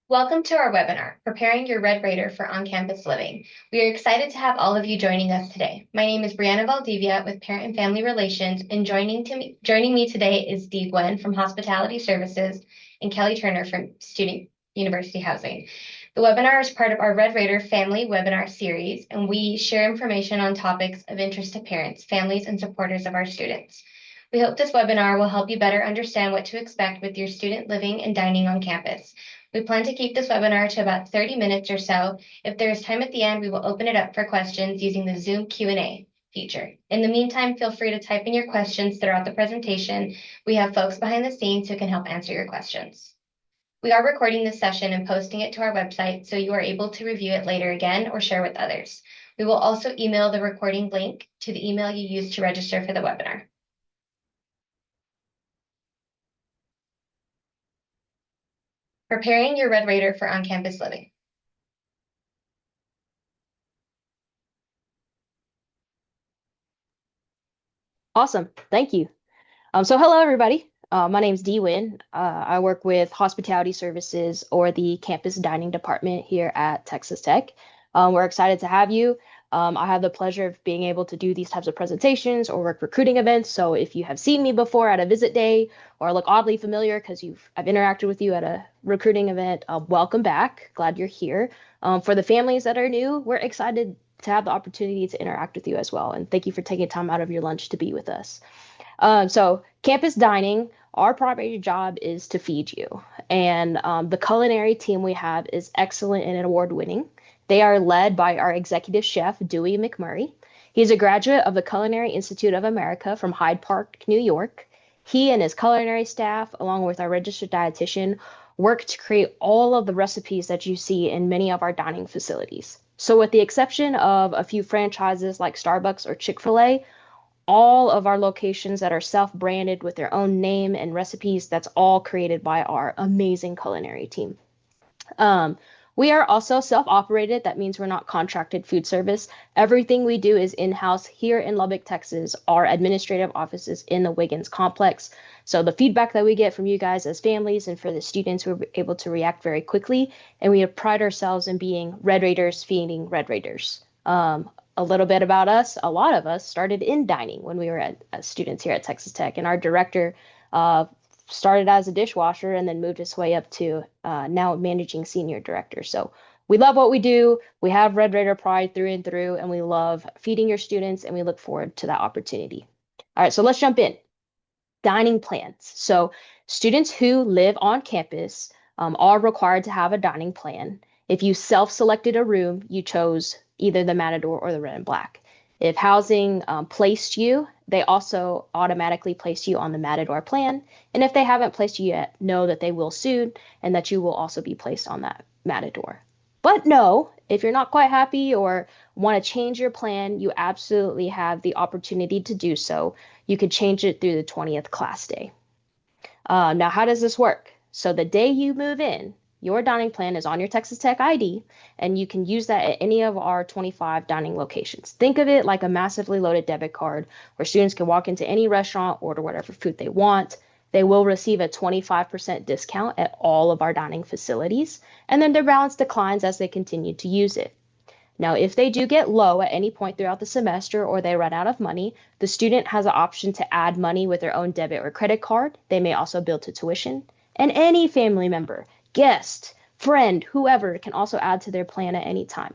Welcome to our webinar, Preparing Your Red Raider for On-Campus Living. We are excited to have all of you joining us today. My name is Brianna Valdivia with Parent and Family Relations, and joining me today is Dee Gwen from Hospitality Services and Kelly Turner from Student University Housing. The webinar is part of our Red Raider Family Webinar Series, and we share information on topics of interest to parents, families, and supporters of our students. We hope this webinar will help you better understand what to expect with your student living and dining on campus. We plan to keep this webinar to about 30 minutes or so. If there is time at the end, we will open it up for questions using the Zoom Q&A feature. In the meantime, feel free to type in your questions throughout the presentation. We have folks behind the scenes who can help answer your questions. We are recording this session and posting it to our website so you are able to review it later again or share with others. We will also email the recording link to the email you used to register for the webinar. Preparing your Red Raider for on-campus living. Awesome. Thank you. Hello, everybody. My name's Dee Win. I work with Hospitality Services or the Campus Dining Department here at Texas Tech. We're excited to have you. I have the pleasure of being able to do these types of presentations or work recruiting events. So if you have seen me before at a visit day or look oddly familiar because I've interacted with you at a recruiting event, welcome back. Glad you're here. For the families that are new, we're excited to have the opportunity to interact with you as well. And thank you for taking time out of your lunch to be with us. Campus dining, our primary job is to feed you. And the culinary team we have is excellent and award winning. They are led by our executive chef, Dewey McMurray. He's a graduate of the Culinary Institute of America from Hyde Park, New York. He and his culinary staff, along with our registered dietitian, work to create all of the recipes that you see in many of our dining facilities. So, with the exception of a few franchises like Starbucks or Chick-fil-A, all of our locations that are self-branded with their own name and recipes, that's all created by our amazing culinary team. Um, we are also self-operated. That means we're not contracted food service. Everything we do is in-house here in Lubbock, Texas. Our administrative office is in the Wiggins complex. So the feedback that we get from you guys as families and for the students, we're able to react very quickly. And we pride ourselves in being Red Raiders feeding Red Raiders. A little bit about us. A lot of us started in dining when we were as students here at Texas Tech. And our director uh, started as a dishwasher and then moved his way up to now managing senior director. So we love what we do. We have Red Raider pride through and through, and we love feeding your students, and we look forward to that opportunity. All right, so let's jump in. Dining plans. So students who live on campus are required to have a dining plan. If you self-selected a room, you chose either the Matador or the Red and Black. If housing placed you, they also automatically place you on the Matador plan. And if they haven't placed you yet, know that they will soon and that you will also be placed on that Matador. But no, if you're not quite happy or want to change your plan, you absolutely have the opportunity to do so. You could change it through the 20th class day. Now, how does this work? So the day you move in, your dining plan is on your Texas Tech ID, and you can use that at any of our 25 dining locations. Think of it like a massively loaded debit card where students can walk into any restaurant, order whatever food they want. They will receive a 25% discount at all of our dining facilities, and then their balance declines as they continue to use it. Now, if they do get low at any point throughout the semester or they run out of money, the student has an option to add money with their own debit or credit card. They may also bill to tuition. And any family member, guest, friend, whoever can also add to their plan at any time.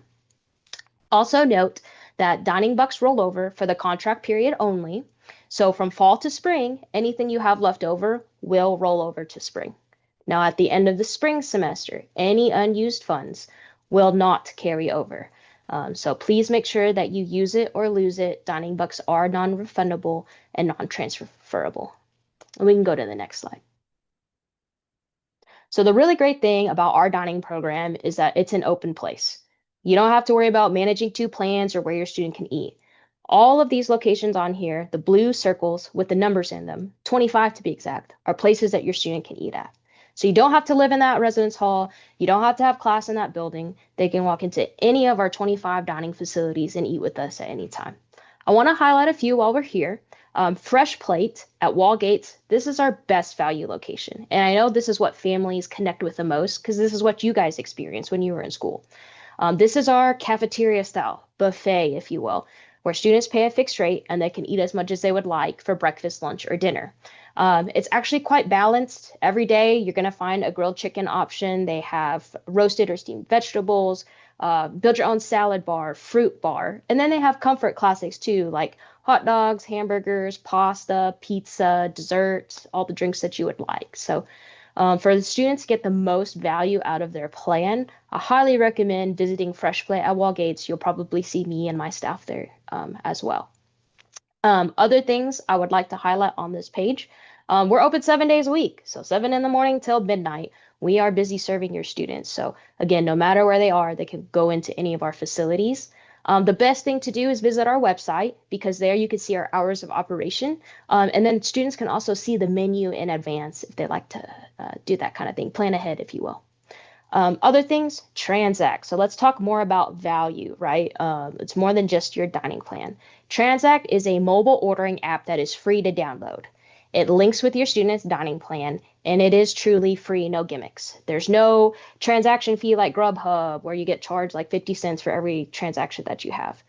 Also note that dining bucks roll over for the contract period only. So from fall to spring, anything you have left over will roll over to spring. Now, at the end of the spring semester, any unused funds will not carry over. So please make sure that you use it or lose it. Dining bucks are non-refundable and non-transferable. And we can go to the next slide. So the really great thing about our dining program is that it's an open place. You don't have to worry about managing two plans or where your student can eat. All of these locations on here, the blue circles with the numbers in them, 25 to be exact, are places that your student can eat at. So you don't have to live in that residence hall. You don't have to have class in that building. They can walk into any of our 25 dining facilities and eat with us at any time. I want to highlight a few while we're here. Fresh Plate at Wallgates, this is our best value location. And I know this is what families connect with the most because this is what you guys experienced when you were in school. This is our cafeteria style buffet, if you will, where students pay a fixed rate and they can eat as much as they would like for breakfast, lunch, or dinner. It's actually quite balanced. Every day you're going to find a grilled chicken option. They have roasted or steamed vegetables, build your own salad bar, fruit bar, and then they have comfort classics too, like hot dogs, hamburgers, pasta, pizza, desserts, all the drinks that you would like. So for the students to get the most value out of their plan, I highly recommend visiting Fresh Plate at Wallgates. You'll probably see me and my staff there as well. Other things I would like to highlight on this page. We're open 7 days a week, so 7 in the morning till midnight. We are busy serving your students. So again, no matter where they are, they can go into any of our facilities. The best thing to do is visit our website because there you can see our hours of operation. And then students can also see the menu in advance if they like to do that kind of thing, plan ahead, if you will. Other things, Transact. So let's talk more about value, right? It's more than just your dining plan. Transact is a mobile ordering app that is free to download. It links with your student's dining plan, and it is truly free, no gimmicks. There's no transaction fee like Grubhub, where you get charged like 50 cents for every transaction that you have.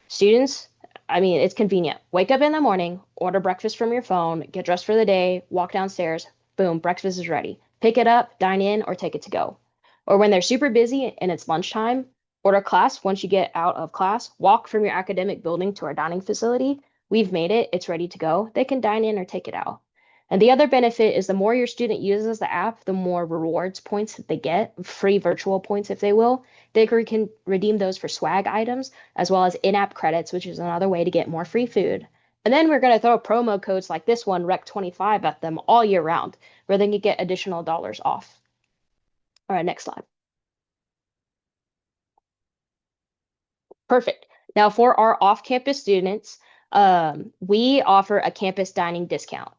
Students, I mean, it's convenient. Wake up in the morning, order breakfast from your phone, get dressed for the day, walk downstairs, boom, breakfast is ready. Pick it up, dine in, or take it to go. Or when they're super busy and it's lunchtime, order class once you get out of class, walk from your academic building to our dining facility. We've made it, it's ready to go. They can dine in or take it out. And the other benefit is the more your student uses the app, the more rewards points that they get, free virtual points, if they will. They can redeem those for swag items, as well as in-app credits, which is another way to get more free food. And then we're going to throw promo codes like this one, REC25, at them all year round, where they can get additional dollars off. All right, next slide. Perfect. Now, for our off-campus students, we offer a campus dining discount.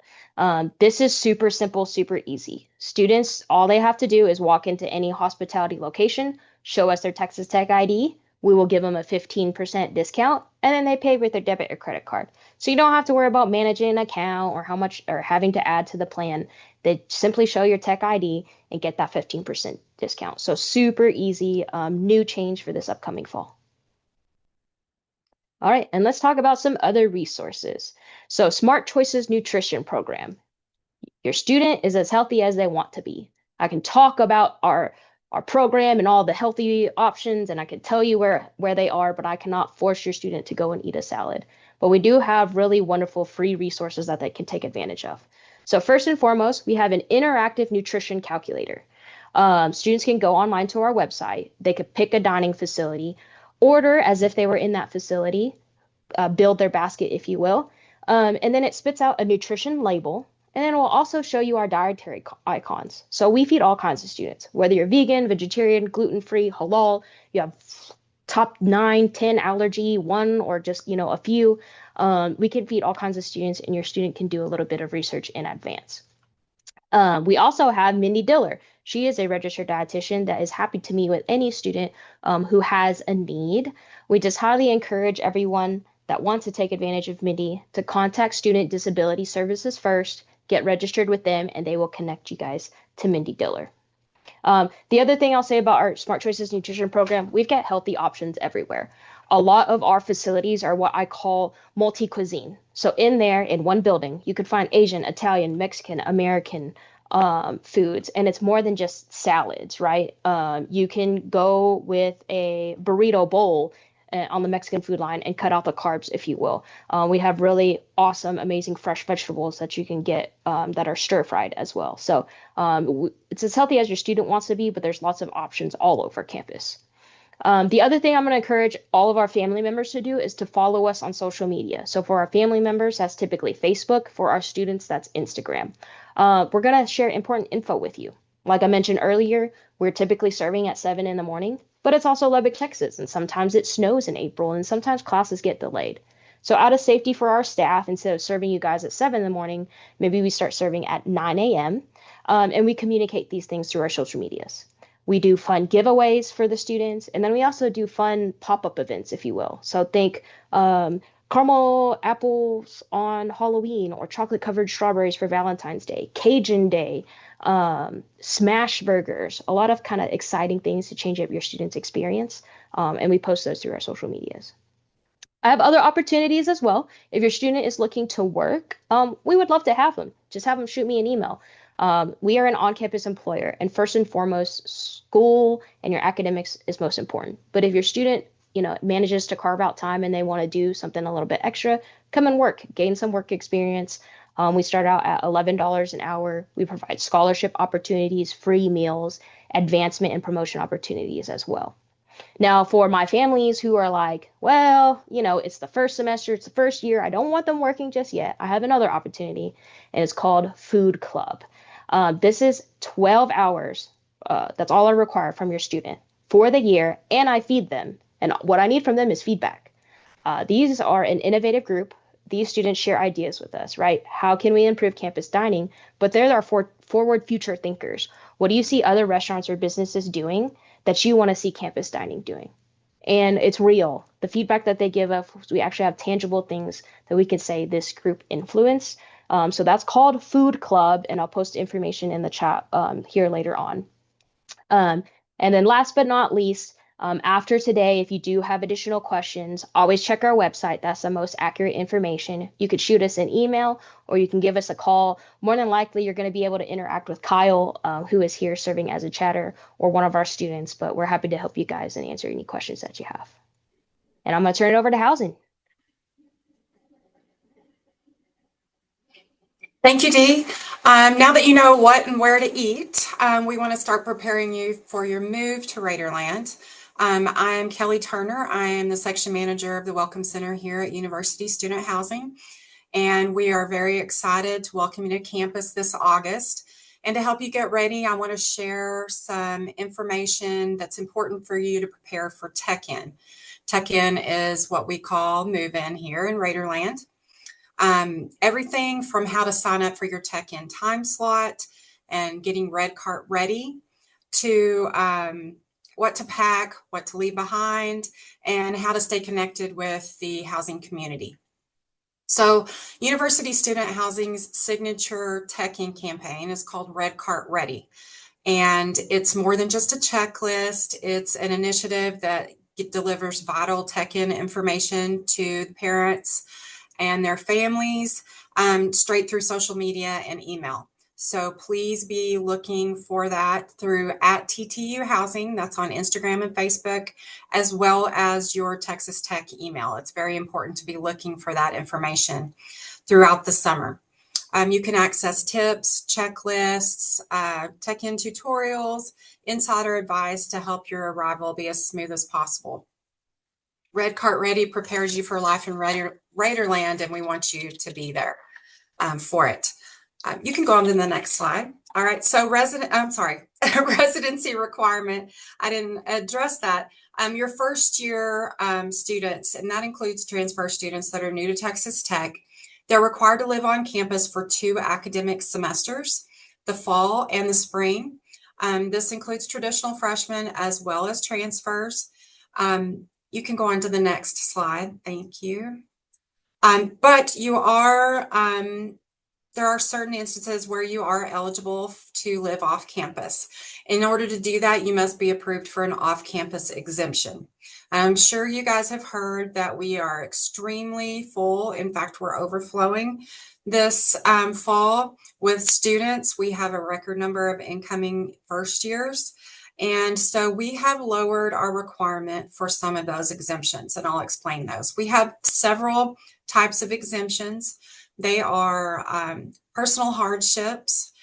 This is super simple, super easy. Students, all they have to do is walk into any hospitality location, show us their Texas Tech ID. We will give them a 15% discount, and then they pay with their debit or credit card. So you don't have to worry about managing an account or how much or having to add to the plan. They simply show your Tech ID and get that 15% discount. So super easy, new change for this upcoming fall. All right, and let's talk about some other resources. So Smart Choices Nutrition Program. Your student is as healthy as they want to be. I can talk about our program and all the healthy options, and I can tell you where they are, but I cannot force your student to go and eat a salad. But we do have really wonderful free resources that they can take advantage of. So first and foremost, we have an interactive nutrition calculator. Students can go online to our website. They could pick a dining facility, order as if they were in that facility, build their basket, if you will. And then it spits out a nutrition label. And then it will also show you our dietary icons. So we feed all kinds of students, whether you're vegan, vegetarian, gluten-free, halal, you have top 9, 10 allergy, one or just, a few. We can feed all kinds of students, and your student can do a little bit of research in advance. We also have Mindy Diller. She is a registered dietitian that is happy to meet with any student who has a need. We just highly encourage everyone that wants to take advantage of Mindy to contact Student Disability Services first, get registered with them, and they will connect you guys to Mindy Diller. The other thing I'll say about our Smart Choices Nutrition Program, we've got healthy options everywhere. A lot of our facilities are what I call multi-cuisine. So in there, in one building, you could find Asian, Italian, Mexican, American foods, and it's more than just salads, right? You can go with a burrito bowl on the Mexican food line and cut out the carbs, if you will. We have really awesome, amazing fresh vegetables that you can get that are stir fried as well. So it's as healthy as your student wants to be, but there's lots of options all over campus. The other thing I'm going to encourage all of our family members to do is to follow us on social media. So for our family members, that's typically Facebook. For our students, that's Instagram. We're going to share important info with you. Like I mentioned earlier, we're typically serving at 7 in the morning, but it's also Lubbock, Texas, and sometimes it snows in April, and sometimes classes get delayed. So out of safety for our staff, instead of serving you guys at 7 in the morning, maybe we start serving at 9 a.m., and we communicate these things through our social medias. We do fun giveaways for the students, and then we also do fun pop-up events, if you will. So think caramel apples on Halloween or chocolate covered strawberries for Valentine's Day, Cajun Day, smash burgers, a lot of kind of exciting things to change up your students' experience. And we post those through our social medias. I have other opportunities as well. If your student is looking to work, we would love to have them. Just have them shoot me an email. We are an on-campus employer, and first and foremost, school and your academics is most important. But if your student, manages to carve out time and they want to do something a little bit extra, come and work, gain some work experience. We start out at $11 an hour. We provide scholarship opportunities, free meals, advancement and promotion opportunities as well. Now, for my families who are like, well, it's the first semester, it's the first year, I don't want them working just yet. I have another opportunity, and it's called Food Club. This is 12 hours. That's all I require from your student for the year, and I feed them. And what I need from them is feedback. These are an innovative group. These students share ideas with us, right? How can we improve campus dining? But they're our forward future thinkers. What do you see other restaurants or businesses doing that you want to see campus dining doing? And it's real. The feedback that they give us, we actually have tangible things that we can say this group influence. So that's called Food Club, and I'll post information in the chat here later on. Um, and then last but not least, after today, if you do have additional questions, always check our website. That's the most accurate information. You could shoot us an email or you can give us a call. More than likely, you're going to be able to interact with Kyle, who is here serving as a chatter, or one of our students, but we're happy to help you guys and answer any questions that you have. And I'm going to turn it over to housing. Thank you, Dee. Now that you know what and where to eat, we want to start preparing you for your move to Raiderland. I'm Kelly Turner. I am the section manager of the Welcome Center here at University Student Housing, and we are very excited to welcome you to campus this August. And to help you get ready, I want to share some information that's important for you to prepare for Tech-In. Tech-In is what we call move-in here in Raiderland. Everything from how to sign up for your Tech-In time slot and getting red cart ready to what to pack, what to leave behind, and how to stay connected with the housing community. So University Student Housing's signature Tech-In campaign is called Red Cart Ready. And it's more than just a checklist. It's an initiative that delivers vital Tech-In information to the parents and their families straight through social media and email. So please be looking for that through @TTU Housing. That's on Instagram and Facebook, as well as your Texas Tech email. It's very important to be looking for that information throughout the summer. You can access tips, checklists, Tech-In tutorials, insider advice to help your arrival be as smooth as possible. Red Cart Ready prepares you for life in Raiderland, and we want you to be there for it. You can go on to the next slide. All right, so residency requirement. I didn't address that. Your first year students, and that includes transfer students that are new to Texas Tech, they're required to live on campus for 2 academic semesters, the fall and the spring. This includes traditional freshmen as well as transfers. You can go on to the next slide. Thank you. But there are certain instances where you are eligible to live off campus. In order to do that, you must be approved for an off-campus exemption. I'm sure you guys have heard that we are extremely full. In fact, we're overflowing this fall with students. We have a record number of incoming first years. And so we have lowered our requirement for some of those exemptions, and I'll explain those. We have several types of exemptions. They are personal hardships,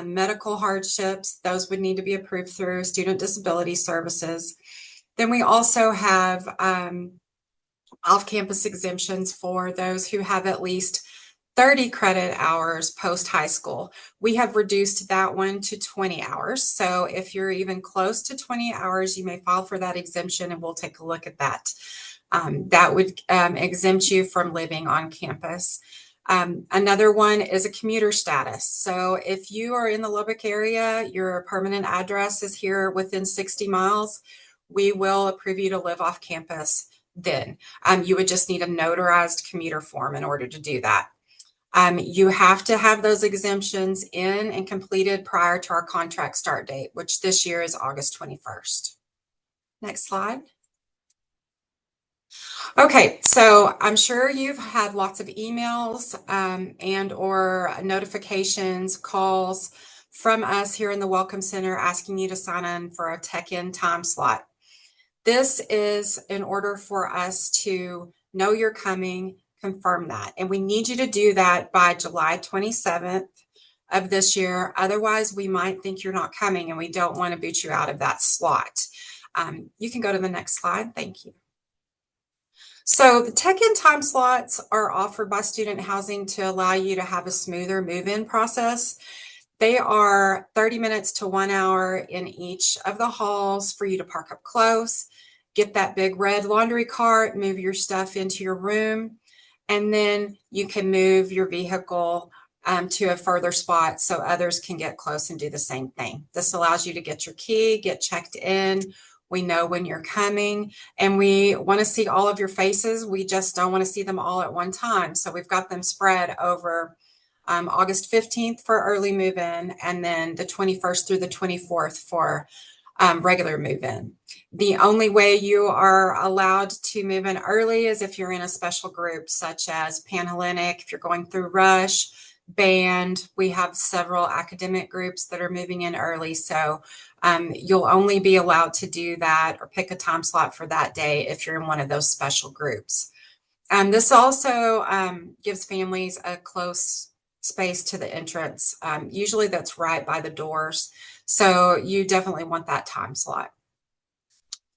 medical hardships. Those would need to be approved through Student Disability Services. Then we also have off-campus exemptions for those who have at least 30 credit hours post-high school. We have reduced that one to 20 hours. So if you're even close to 20 hours, you may file for that exemption, and we'll take a look at that. That would exempt you from living on campus. Another one is a commuter status. So if you are in the Lubbock area, your permanent address is here within 60 miles, we will approve you to live off campus then. You would just need a notarized commuter form in order to do that. You have to have those exemptions in and completed prior to our contract start date, which this year is August 21st. Next slide. Okay, so I'm sure you've had lots of emails and or notifications, calls from us here in the Welcome Center asking you to sign in for a tech-in time slot. This is in order for us to know you're coming, confirm that. And we need you to do that by July 27th of this year. Otherwise, we might think you're not coming and we don't want to boot you out of that slot. You can go to the next slide. Thank you. So the tech-in time slots are offered by student housing to allow you to have a smoother move-in process. They are 30 minutes to 1 hour in each of the halls for you to park up close, get that big red laundry cart, move your stuff into your room, and then you can move your vehicle to a further spot so others can get close and do the same thing. This allows you to get your key, get checked in. We know when you're coming, and we want to see all of your faces. We just don't want to see them all at one time. So we've got them spread over August 15th for early move-in, and then the 21st through the 24th for regular move-in. The only way you are allowed to move in early is if you're in a special group, such as Panhellenic, if you're going through Rush, band. We have several academic groups that are moving in early. So you'll only be allowed to do that or pick a time slot for that day if you're in one of those special groups. This also gives families a close space to the entrance. Usually that's right by the doors. So you definitely want that time slot.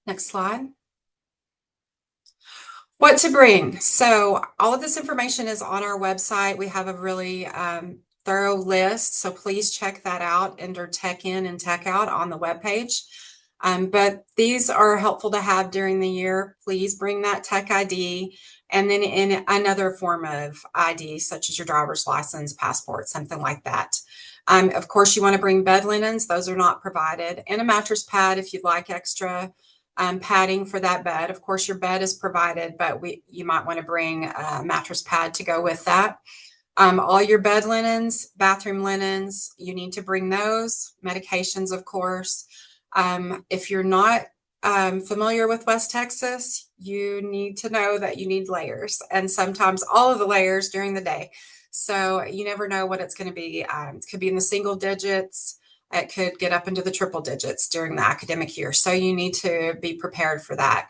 Next slide. What to bring. So all of this information is on our website. We have a really thorough list. So please check that out under Tech In and Tech Out on the webpage. But these are helpful to have during the year. Please bring that Tech ID and then in another form of ID, such as your driver's license, passport, something like that. Of course, you want to bring bed linens. Those are not provided. And a mattress pad if you'd like extra padding for that bed. Of course, your bed is provided, but you might want to bring a mattress pad to go with that. All your bed linens, bathroom linens, you need to bring those. Medications, of course. If you're not familiar with West Texas, you need to know that you need layers, and sometimes all of the layers during the day. So you never know what it's going to be. It could be in the single digits. It could get up into the triple digits during the academic year. So you need to be prepared for that.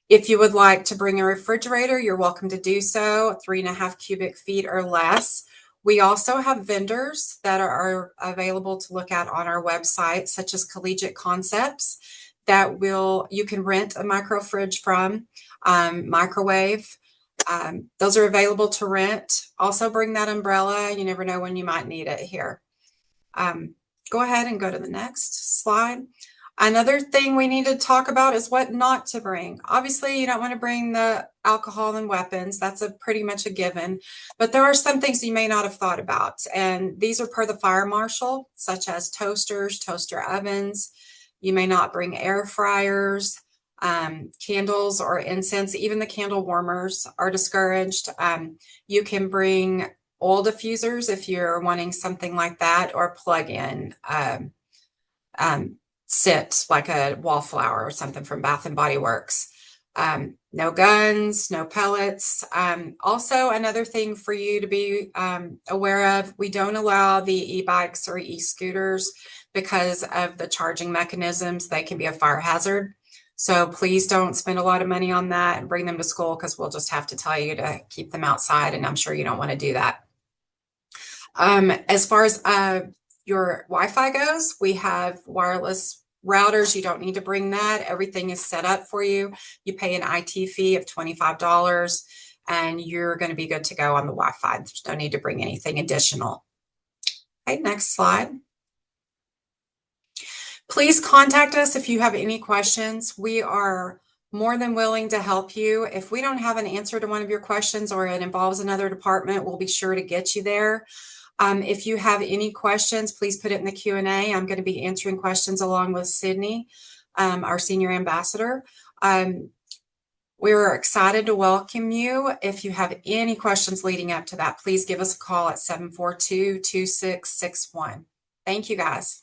If you would like to bring a refrigerator, you're welcome to do so, 3.5 cubic feet or less. We also have vendors that are available to look at on our website, such as Collegiate Concepts, that you can rent a micro fridge from, microwave. Those are available to rent. Also bring that umbrella. You never know when you might need it here. Go ahead and go to the next slide. Another thing we need to talk about is what not to bring. Obviously, you don't want to bring the alcohol and weapons. That's pretty much a given. But there are some things you may not have thought about. And these are per the fire marshal, such as toasters, toaster ovens. You may not bring air fryers, candles or incense. Even the candle warmers are discouraged. You can bring oil diffusers if you're wanting something like that, or plug-in scent like a wallflower or something from Bath and Body Works. No guns, no pellets. Also, another thing for you to be aware of, we don't allow the e-bikes or e-scooters because of the charging mechanisms. They can be a fire hazard. So please don't spend a lot of money on that and bring them to school, because we'll just have to tell you to keep them outside, and I'm sure you don't want to do that. As far as your Wi-Fi goes, we have wireless routers. You don't need to bring that. Everything is set up for you. You pay an IT fee of $25 and you're going to be good to go on the Wi-Fi. There's no need to bring anything additional. Okay, next slide. Please contact us if you have any questions. We are more than willing to help you. If we don't have an answer to one of your questions or it involves another department, we'll be sure to get you there. If you have any questions, please put it in the Q&A. I'm going to be answering questions along with Sydney, our senior ambassador. We were excited to welcome you. If you have any questions leading up to that, please give us a call at 742-2661. Thank you, guys.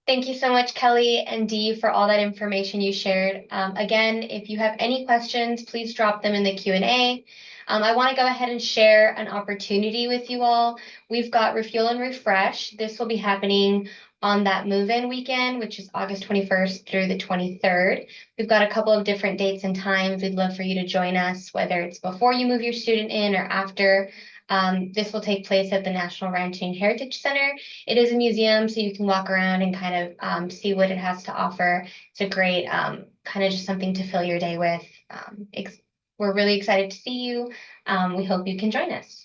Thank you so much, Kelly and Dee, for all that information you shared. Again, if you have any questions, please drop them in the Q&A. I want to go ahead and share an opportunity with you all. We've got Refuel and Refresh. This will be happening on that move-in weekend, which is August 21st through the 23rd. We've got a couple of different dates and times. We'd love for you to join us, whether it's before you move your student in or after. This will take place at the National Ranching Heritage Center. It is a museum, so you can walk around and kind of see what it has to offer. It's a great kind of just something to fill your day with. We're really excited to see you. We hope you can join us.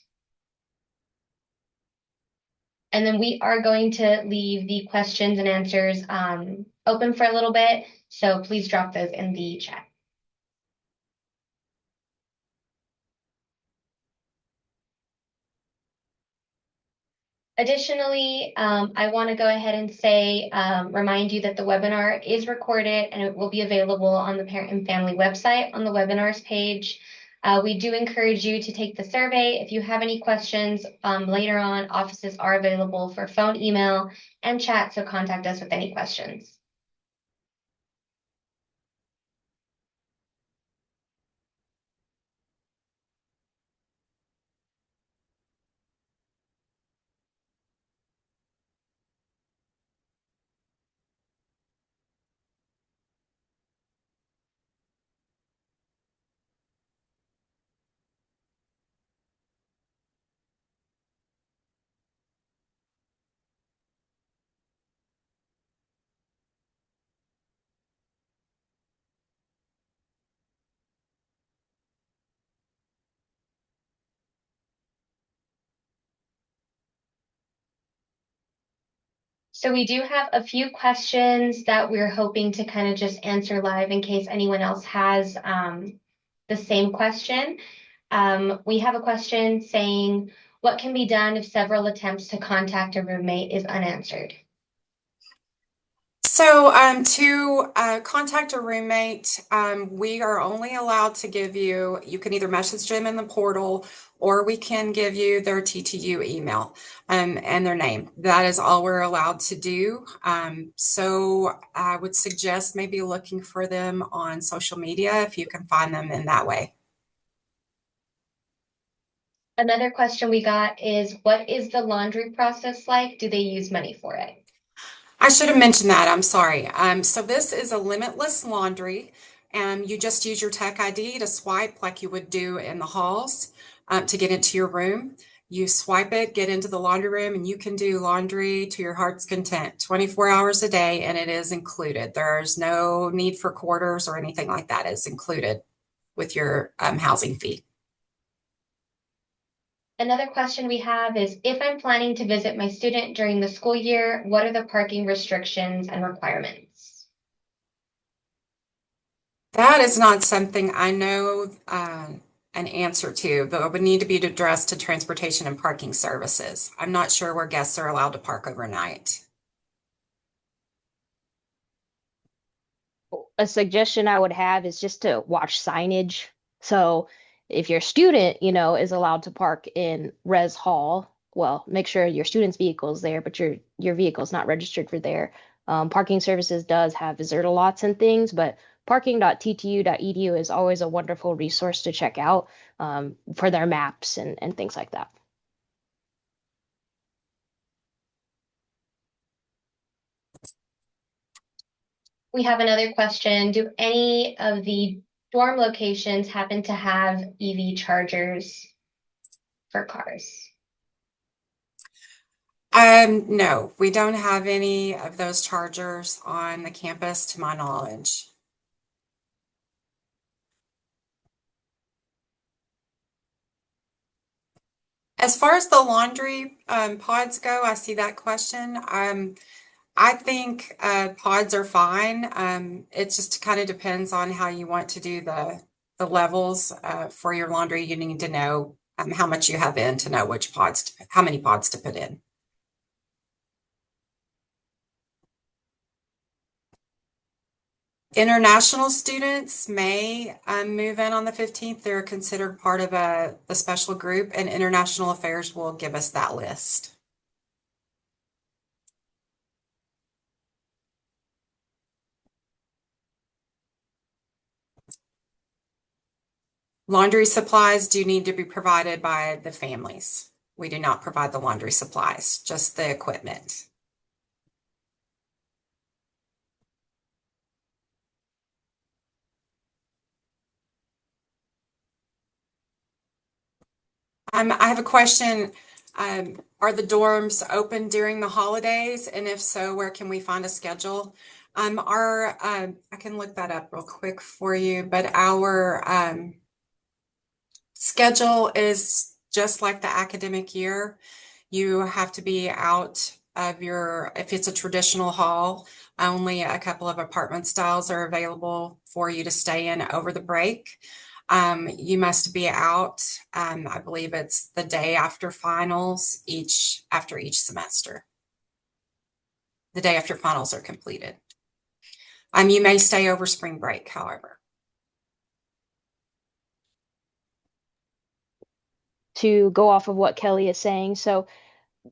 And then we are going to leave the questions and answers open for a little bit, so please drop those in the chat. Additionally, I want to go ahead and say, remind you that the webinar is recorded and it will be available on the Parent and Family website on the webinars page. We do encourage you to take the survey. If you have any questions later on, offices are available for phone, email, and chat, so contact us with any questions. So we do have a few questions that we're hoping to kind of just answer live in case anyone else has the same question. We have a question saying, what can be done if several attempts to contact a roommate is unanswered? So to contact a roommate, we are only allowed to give you can either message them in the portal or we can give you their TTU email and their name. That is all we're allowed to do. So I would suggest maybe looking for them on social media if you can find them in that way. Another question we got is, what is the laundry process like? Do they use money for it? I should have mentioned that. I'm sorry. So this is a limitless laundry, and you just use your Tech ID to swipe like you would do in the halls to get into your room. You swipe it, get into the laundry room, and you can do laundry to your heart's content 24 hours a day, and it is included. There's no need for quarters or anything like that. It's included with your housing fee. Another question we have is, if I'm planning to visit my student during the school year, what are the parking restrictions and requirements? That is not something I know an answer to, but it would need to be addressed to Transportation and Parking Services. I'm not sure where guests are allowed to park overnight. A suggestion I would have is just to watch signage. So if your student, is allowed to park in Res Hall, well, make sure your student's vehicle is there, but your vehicle's not registered for there. Parking Services does have visitor lots and things, but parking.ttu.edu is always a wonderful resource to check out for their maps and things like that. We have another question. Do any of the dorm locations happen to have EV chargers for cars? No, we don't have any of those chargers on the campus to my knowledge. As far as the laundry pods go, I see that question. I think pods are fine. It just kind of depends on how you want to do the levels for your laundry. You need to know how much you have in to know which pods, how many pods to put in. International students may move in on the 15th. They're considered part of a special group, and International Affairs will give us that list. Laundry supplies do need to be provided by the families. We do not provide the laundry supplies, just the equipment. I have a question. Are the dorms open during the holidays? And if so, where can we find a schedule? I can look that up real quick for you, but our schedule is just like the academic year. You have to be out of if it's a traditional hall, only a couple of apartment styles are available for you to stay in over the break. You must be out, I believe it's the day after finals after each semester. The day after finals are completed. You may stay over spring break, however. To go off of what Kelly is saying, so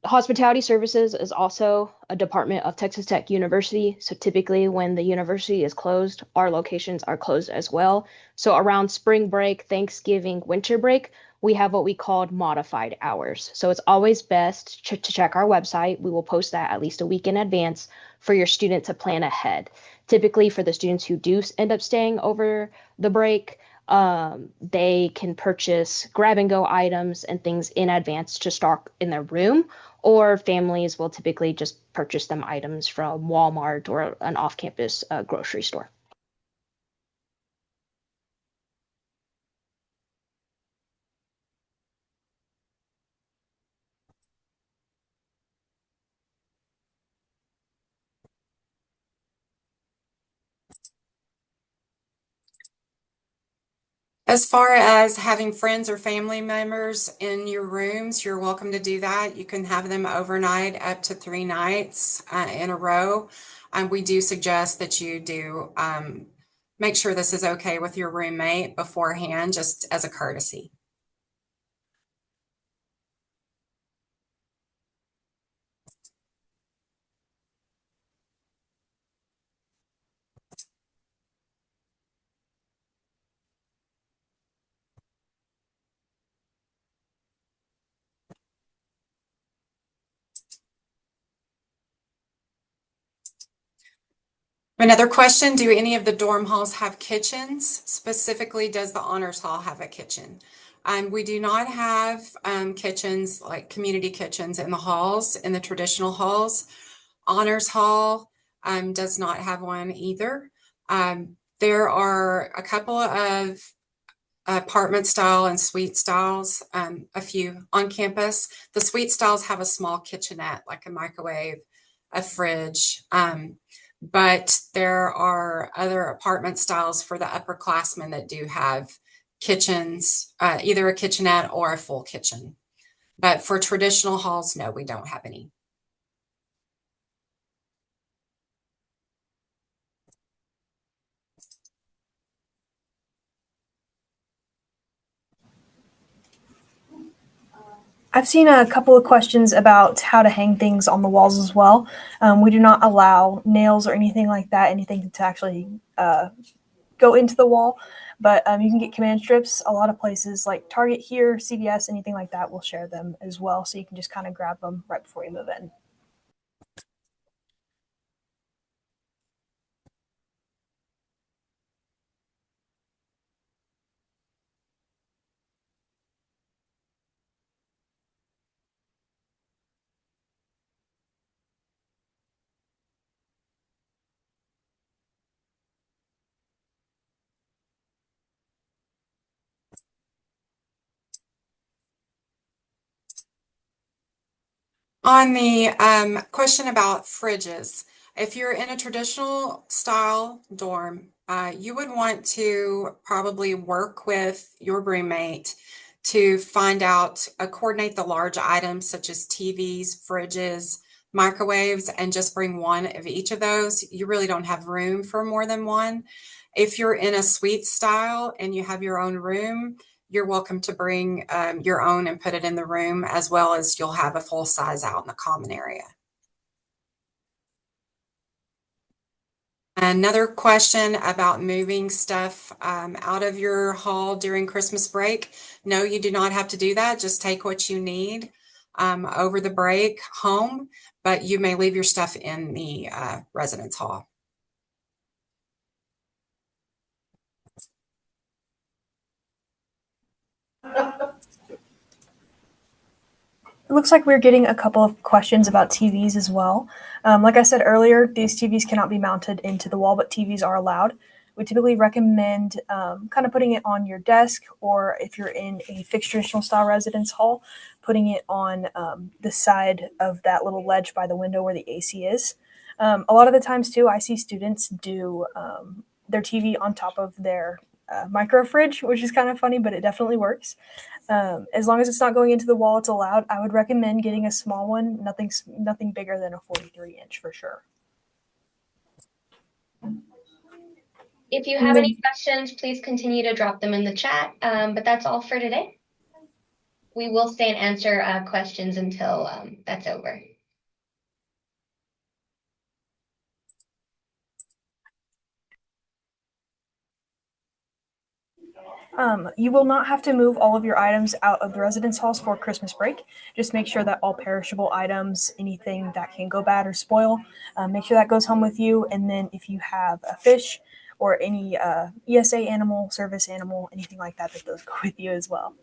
Hospitality Services is also a department of Texas Tech University. So typically when the university is closed, our locations are closed as well. So around spring break, Thanksgiving, winter break, we have what we called modified hours. So it's always best to check our website. We will post that at least a week in advance for your student to plan ahead. Typically for the students who do end up staying over the break, they can purchase grab and go items and things in advance to stock in their room, or families will typically just purchase them items from Walmart or an off-campus grocery store. As far as having friends or family members in your rooms, you're welcome to do that. You can have them overnight up to 3 nights in a row. We do suggest that you do make sure this is okay with your roommate beforehand, just as a courtesy. Another question, do any of the dorm halls have kitchens? Specifically, does the honors hall have a kitchen? We do not have kitchens, like community kitchens in the halls, in the traditional halls. Honors hall does not have one either. There are a couple of apartment style and suite styles, a few on campus. The suite styles have a small kitchenette, like a microwave, a fridge. But there are other apartment styles for the upperclassmen that do have kitchens, either a kitchenette or a full kitchen. But for traditional halls, no, we don't have any. I've seen a couple of questions about how to hang things on the walls as well. We do not allow nails or anything like that, anything to actually go into the wall. But you can get command strips. A lot of places like Target here, CVS, anything like that will share them as well. So you can just kind of grab them right before you move in. On the question about fridges, if you're in a traditional style dorm, you would want to probably work with your roommate to find out, coordinate the large items such as TVs, fridges, microwaves and just bring one of each of those. You really don't have room for more than one. If you're in a suite style and you have your own room, you're welcome to bring your own and put it in the room, as well as you'll have a full size out in the common area. Another question about moving stuff out of your hall during Christmas break. No, you do not have to do that. Just take what you need over the break home, but you may leave your stuff in the residence hall. It looks like we're getting a couple of questions about TVs as well. Like I said earlier, these TVs cannot be mounted into the wall, but TVs are allowed. We typically recommend kind of putting it on your desk, or if you're in a fixed traditional style residence hall, putting it on the side of that little ledge by the window where the AC is. A lot of the times too, I see students do their TV on top of their micro fridge, which is kind of funny, but it definitely works. As long as it's not going into the wall, it's allowed. I would recommend getting a small one, nothing bigger than a 43-inch for sure. If you have any questions, please continue to drop them in the chat. But that's all for today. We will stay and answer questions until that's over. You will not have to move all of your items out of the residence halls for Christmas break. Just make sure that all perishable items, anything that can go bad or spoil, make sure that goes home with you. And then if you have a fish or any ESA animal, service animal, anything like that, that those go with you as well.